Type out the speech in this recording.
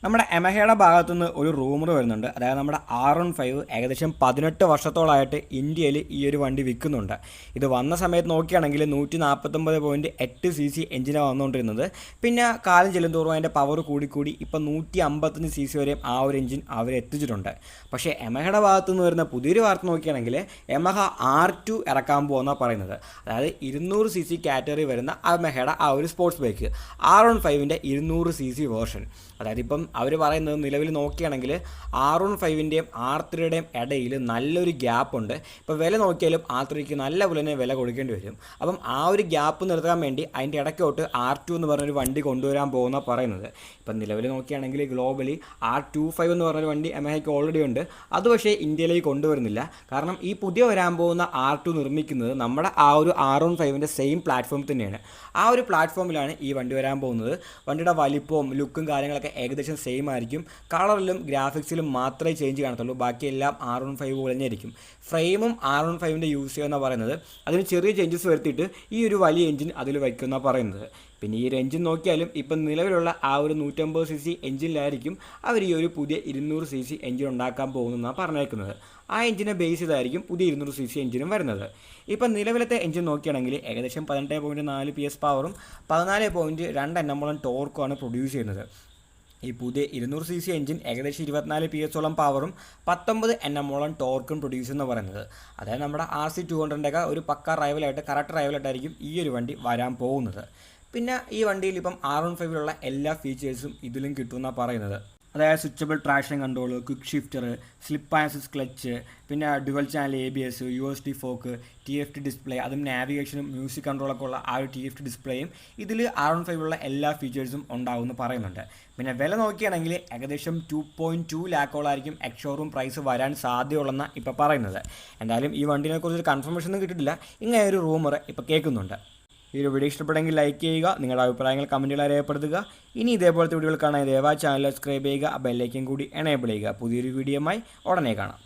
നമ്മുടെ യമഹയുടെ ഭാഗത്തുനിന്ന് ഒരു റൂമർ വരുന്നുണ്ട്. അതായത് നമ്മുടെ R15 ഏകദേശം 18 വർഷത്തോളമായിട്ട് ഇന്ത്യയിൽ ഈ ഒരു വണ്ടി വിൽക്കുന്നുണ്ട്. ഇത് വന്ന സമയത്ത് നോക്കുകയാണെങ്കിൽ 149.8 cc എഞ്ചിനാണ് വന്നുകൊണ്ടിരുന്നത്. പിന്നെ കാലം ചെല്ലുന്തോറും അതിൻ്റെ പവർ കൂടിക്കൂടി ഇപ്പം 155 cc വരെയും ആ ഒരു എഞ്ചിൻ അവർ എത്തിച്ചിട്ടുണ്ട്. പക്ഷേ യമഹയുടെ ഭാഗത്തുനിന്ന് വരുന്ന പുതിയൊരു വാർത്ത നോക്കുകയാണെങ്കിൽ യമഹ R2 ഇറക്കാൻ പോകുന്ന പറയുന്നത്. അതായത് 200 cc കാറ്റഗറി വരുന്ന യമഹയുടെ ആ ഒരു സ്പോർട്സ് ബൈക്ക് R15ൻ്റെ 200 cc വേർഷൻ. അതായത് ഇപ്പം അവർ പറയുന്നത് നിലവിൽ നോക്കുകയാണെങ്കിൽ R15ൻ്റെയും R3യുടെയും ഇടയിൽ നല്ലൊരു ഗ്യാപ്പുണ്ട്. ഇപ്പോൾ വില നോക്കിയാലും R3ക്ക് നല്ല പോലെ തന്നെ വില കൊടുക്കേണ്ടി വരും. അപ്പം ആ ഒരു ഗ്യാപ്പ് നിർത്താൻ വേണ്ടി അതിൻ്റെ ഇടയ്ക്കോട്ട് R2 എന്ന് പറഞ്ഞൊരു വണ്ടി കൊണ്ടുവരാൻ പോകുന്ന പറയുന്നത്. ഇപ്പം നിലവിൽ നോക്കുകയാണെങ്കിൽ ഗ്ലോബലി R25 എന്ന് പറഞ്ഞൊരു വണ്ടി യമഹയ്ക്ക് ഓൾറെഡി ഉണ്ട്. അത് പക്ഷേ ഇന്ത്യയിലേക്ക് കൊണ്ടുവരുന്നില്ല. കാരണം ഈ പുതിയ വരാൻ പോകുന്ന R2 നിർമ്മിക്കുന്നത് നമ്മുടെ ആ ഒരു R15ൻ്റെ സെയിം പ്ലാറ്റ്ഫോമിൽ തന്നെയാണ്. ആ ഒരു പ്ലാറ്റ്ഫോമിലാണ് ഈ വണ്ടി വരാൻ പോകുന്നത്. വണ്ടിയുടെ വലിപ്പവും ലുക്കും കാര്യങ്ങളൊക്കെ ഏകദേശം സെയിം ആയിരിക്കും. കളറിലും ഗ്രാഫിക്സിലും മാത്രമേ ചേഞ്ച് കാണത്തുള്ളൂ. ബാക്കിയെല്ലാം R15 പോലെ തന്നെയായിരിക്കും. ഫ്രെയിമും R15ൻ്റെ യൂസ് ചെയ്യുമെന്നാണ് പറയുന്നത്. അതിന് ചെറിയ ചേഞ്ചസ് വരുത്തിയിട്ട് ഈ ഒരു വലിയ എഞ്ചിൻ അതിൽ വയ്ക്കുമെന്നാണ് പറയുന്നത്. പിന്നെ ഈ ഒരു എഞ്ചിൻ നോക്കിയാലും ഇപ്പം നിലവിലുള്ള ആ ഒരു 150 cc എഞ്ചിനിലായിരിക്കും അവർ ഈ ഒരു പുതിയ 200 cc എഞ്ചിൻ ഉണ്ടാക്കാൻ പോകുന്നതെന്നാണ് പറഞ്ഞേക്കുന്നത്. ആ എഞ്ചിനെ ബേസ് ചെയ്തായിരിക്കും പുതിയ 200 cc എഞ്ചിനും വരുന്നത്. ഇപ്പം നിലവിലത്തെ എഞ്ചിൻ നോക്കുകയാണെങ്കിൽ ഏകദേശം 18.4 PS പവറും 14.2 Nm ടോർക്കുമാണ് പ്രൊഡ്യൂസ് ചെയ്യുന്നത്. ഈ പുതിയ 200 cc എഞ്ചിൻ ഏകദേശം 24 PS പവറും 19 Nm ടോർക്കും പ്രൊഡ്യൂസ് എന്ന് പറയുന്നത്. അതായത് നമ്മുടെ RC200ൻ്റെ ഒരു പക്ക റൈവലായിട്ട് കറക്റ്റ് റൈവലായിട്ടായിരിക്കും ഈ ഒരു വണ്ടി വരാൻ പോകുന്നത്. പിന്നെ ഈ വണ്ടിയിൽ ഇപ്പം R15ലുള്ള എല്ലാ ഫീച്ചേഴ്സും ഇതിലും കിട്ടുമെന്നാണ് പറയുന്നത്. അതായത് switchable traction control, quick shifter, slip and clutch, പിന്നെ dual channel ABS, USD fork, TFT display, അതും നാവിഗേഷനും മ്യൂസിക് കൺട്രോളൊക്കെ ഉള്ള ആ ഒരു TFT ഡിസ്പ്ലേയും ഇതിൽ R15ലുള്ള എല്ലാ ഫീച്ചേഴ്സും ഉണ്ടാവുമെന്ന് പറയുന്നുണ്ട്. പിന്നെ വില നോക്കുകയാണെങ്കിൽ ഏകദേശം 2.2 ലാക്കോളായിരിക്കും എക്സ്ഷോറൂം പ്രൈസ് വരാൻ സാധ്യതയുള്ളതെന്നാണ് ഇപ്പോൾ പറയുന്നത്. എന്തായാലും ഈ വണ്ടിനെക്കുറിച്ച് കൺഫർമേഷൻ ഒന്നും കിട്ടിയിട്ടില്ല. ഇങ്ങനെ ഒരു റൂമർ ഇപ്പോൾ കേൾക്കുന്നുണ്ട്. ഈ ഒരു വീഡിയോ ഇഷ്ടപ്പെട്ടെങ്കിൽ ലൈക്ക് ചെയ്യുക, നിങ്ങളുടെ അഭിപ്രായങ്ങൾ കമൻറ്റുകളായി രേഖപ്പെടുത്തുക. ഇനി ഇതേപോലത്തെ വീഡിയോകൾ കാണാൻ ദയവായി ചാനൽ സബ്സ്ക്രൈബ് ചെയ്യുക, ബെല്ലൈക്കൻ കൂടി എനേബിൾ ചെയ്യുക. പുതിയൊരു വീഡിയോയുമായി ഉടനെ കാണാം.